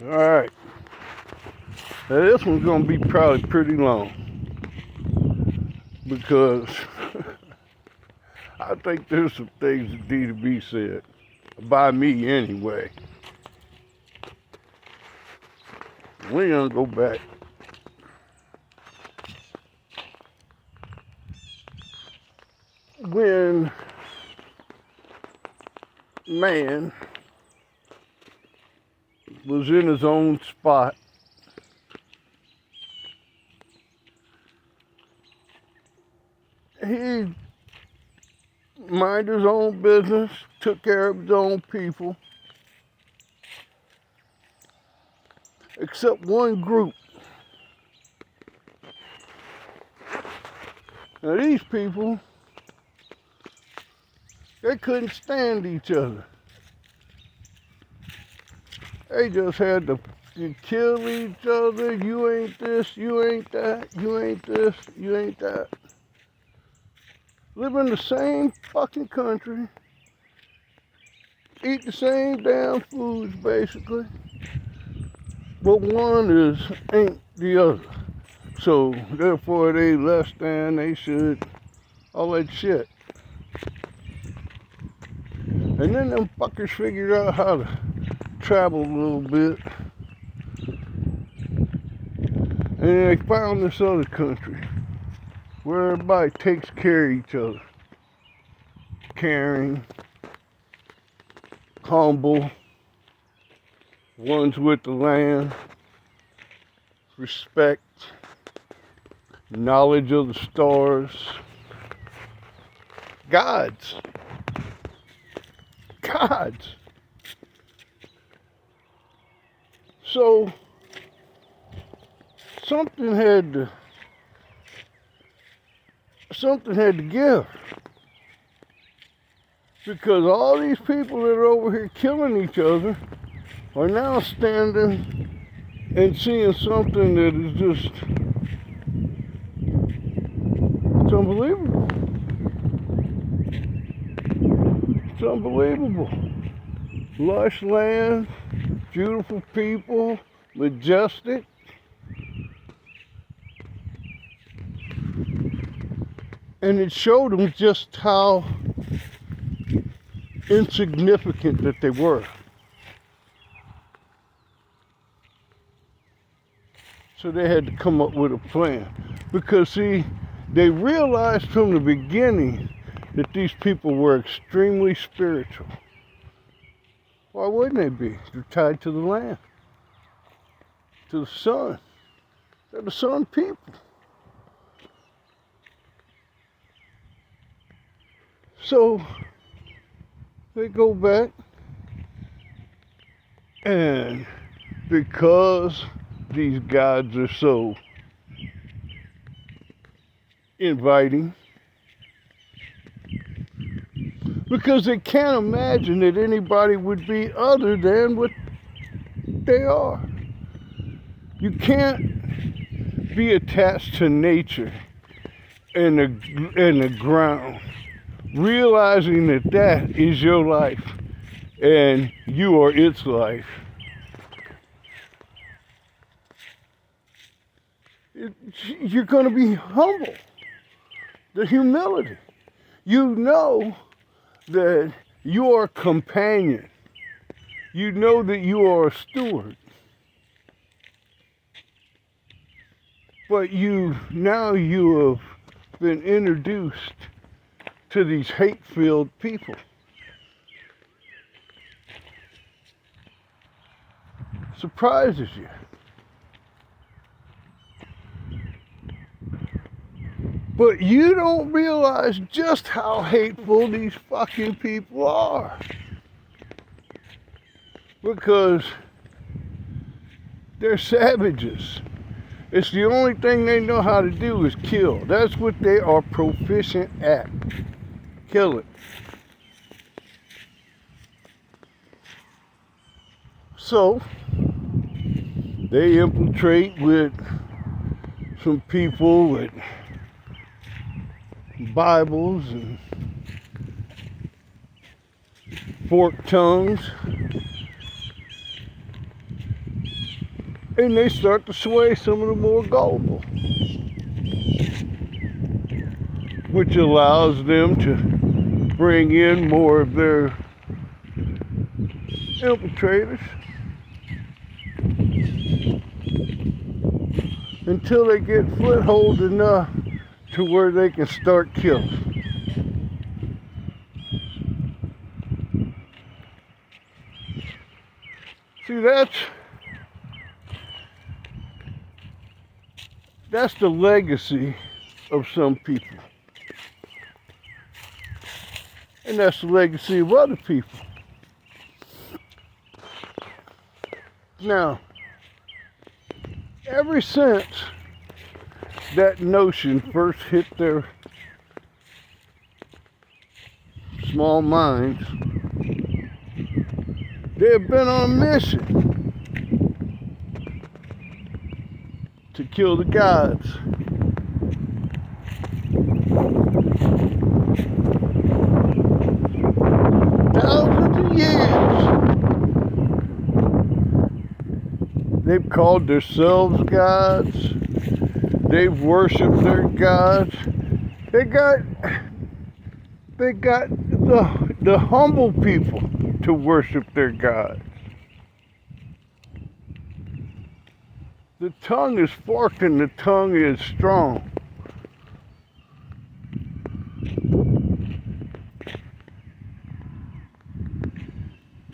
Alright. Now this one's gonna be probably pretty long. Because I think there's some things that need to be said. By me anyway. We're gonna go back. When man was in his own spot, he minded his own business, took care of his own people, except one group. Now these people, they couldn't stand each other. They just had to kill each other. You ain't this, you ain't that, you ain't this, you ain't that. Live in the same fucking country. Eat the same damn foods, basically. But one ain't the other. So, therefore, they less than, they should, all that shit. And then them fuckers figured out how to travel a little bit. And they found this other country where everybody takes care of each other. Caring, humble, ones with the land, respect, knowledge of the stars, gods. So something had to give, because all these people that are over here killing each other are now standing and seeing something that is just, it's unbelievable. It's unbelievable. Lush land, beautiful people, majestic. And it showed them just how insignificant that they were. So they had to come up with a plan. Because see, they realized from the beginning that these people were extremely spiritual. Why wouldn't they be? They're tied to the land, to the sun. They're the sun people. So they go back, and because these gods are so inviting, because they can't imagine that anybody would be other than what they are. You can't be attached to nature and the ground, realizing that that is your life and you are its life. You're going to be humble. The humility. You know that you are a companion. You know that you are a steward. But you have been introduced to these hate-filled people. Surprises you. But you don't realize just how hateful these fucking people are. Because they're savages. It's the only thing they know how to do is kill. That's what they are proficient at. Kill it. So, they infiltrate with some people with Bibles and forked tongues. and they start to sway some of the more gullible, which allows them to bring in more of their infiltrators until they get foothold enough to where they can start killing. See, that's the legacy of some people. And that's the legacy of other people. Now, ever since that notion first hit their small minds, they have been on a mission to kill the gods. Thousands of years. They've called themselves gods. They've worshipped their gods. They got the humble people to worship their gods. The tongue is forked and the tongue is strong.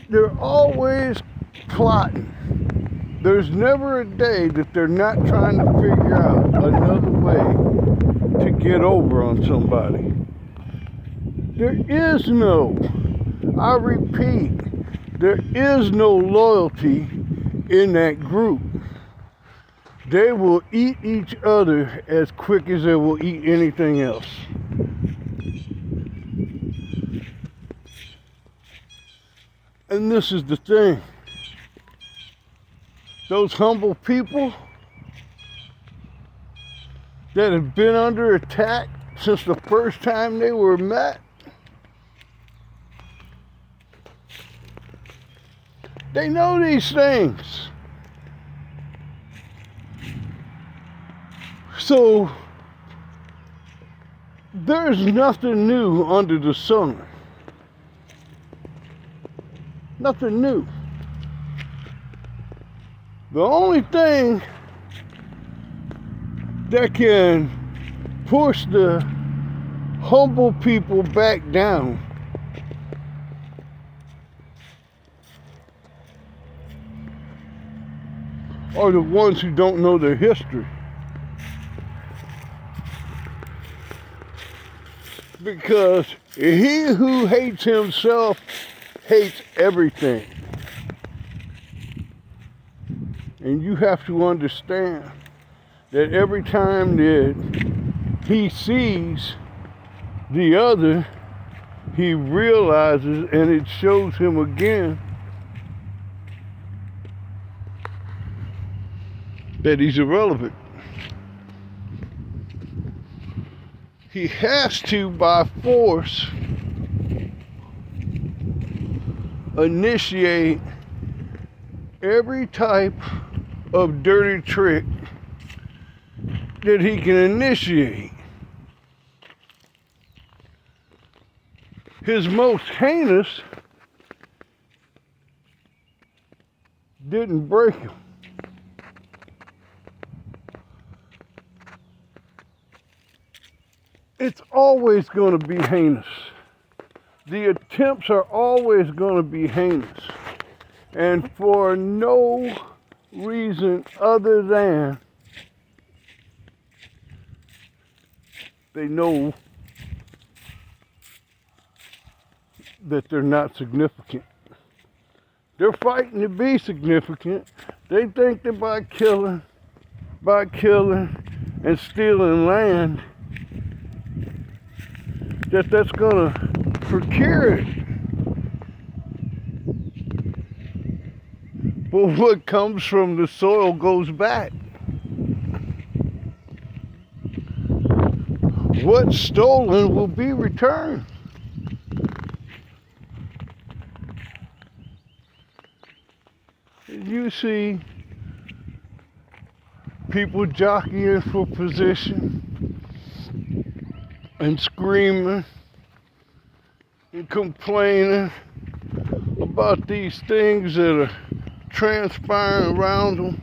They're always plotting. There's never a day that they're not trying to figure out another way to get over on somebody. There is no, I repeat, there is no loyalty in that group. They will eat each other as quick as they will eat anything else. And this is the thing. Those humble people that have been under attack since the first time they were met, they know these things. So there's nothing new under the sun. Nothing new. The only thing that can push the humble people back down are the ones who don't know their history. Because he who hates himself hates everything. And you have to understand that every time that he sees the other, he realizes, and it shows him again, that he's irrelevant. He has to, by force, initiate every type of dirty trick that he can initiate. His most heinous didn't break him. It's always going to be heinous. The attempts are always going to be heinous. And for no reason other than they know that they're not significant. They're fighting to be significant. They think that by killing and stealing land, that's gonna procure it. But what comes from the soil goes back. What's stolen will be returned. You see people jockeying for position and screaming and complaining about these things that are transpiring around them.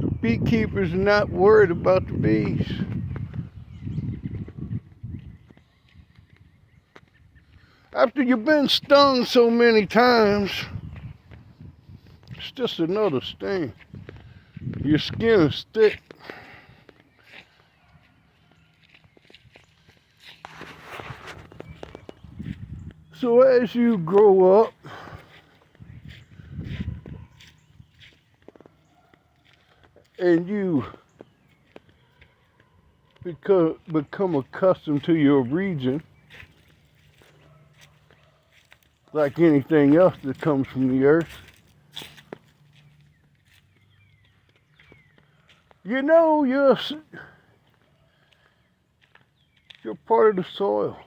The beekeepers are not worried about the bees. After you've been stung so many times, it's just another sting. Your skin is thick. So as you grow up, and you become accustomed to your region, like anything else that comes from the earth, you know you're part of the soil.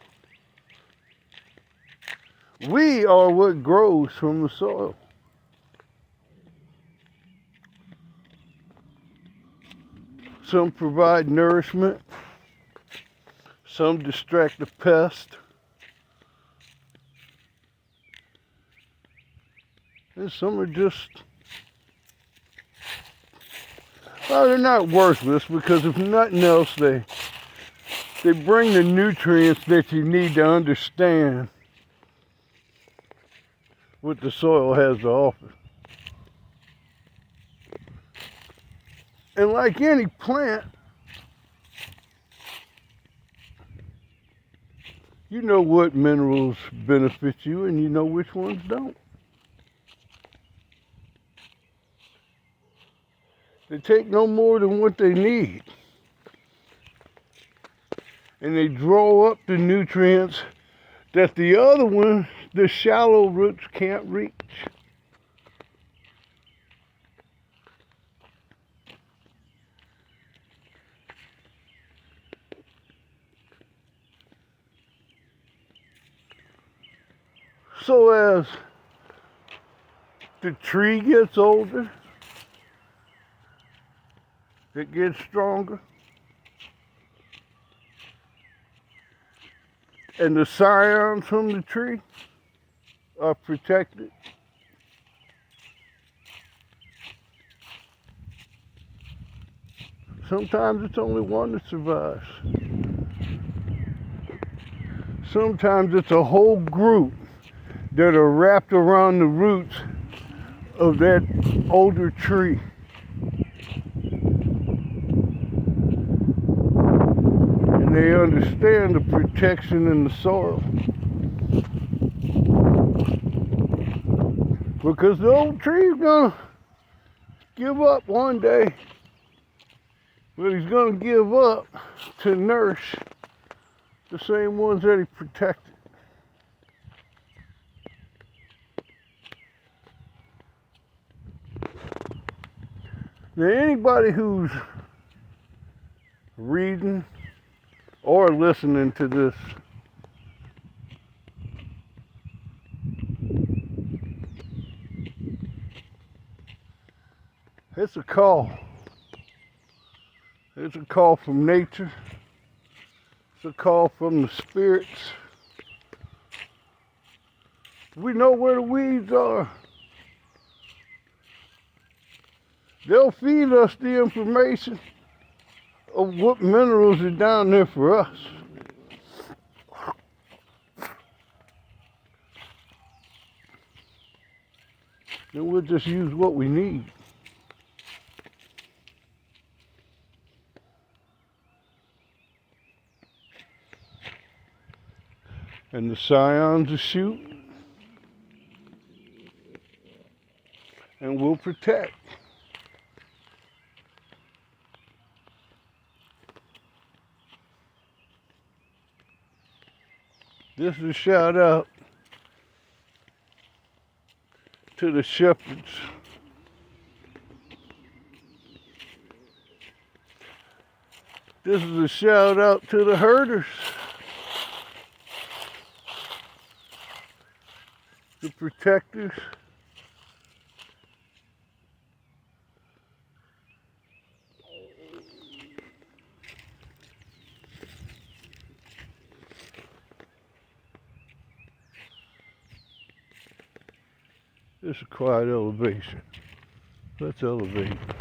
We are what grows from the soil. Some provide nourishment, some distract the pest, and some are just, well, they're not worthless, because if nothing else, they bring the nutrients that you need to understand what the soil has to offer. And like any plant, you know what minerals benefit you and you know which ones don't. They take no more than what they need. And they draw up the nutrients that the other one, the shallow roots, can't reach. So as the tree gets older, it gets stronger, and the scions from the tree are protected. Sometimes it's only one that survives. Sometimes it's a whole group that are wrapped around the roots of that older tree. And they understand the protection in the soil. Because the old tree's gonna give up one day, but he's gonna give up to nourish the same ones that he protected. Now, anybody who's reading or listening to this, it's a call. It's a call from nature. It's a call from the spirits. We know where the weeds are. They'll feed us the information of what minerals are down there for us. Then we'll just use what we need. And the scions will shoot and will protect. This is a shout out to the shepherds. This is a shout out to the herders, the protectors, This is quiet elevation. Let's elevate.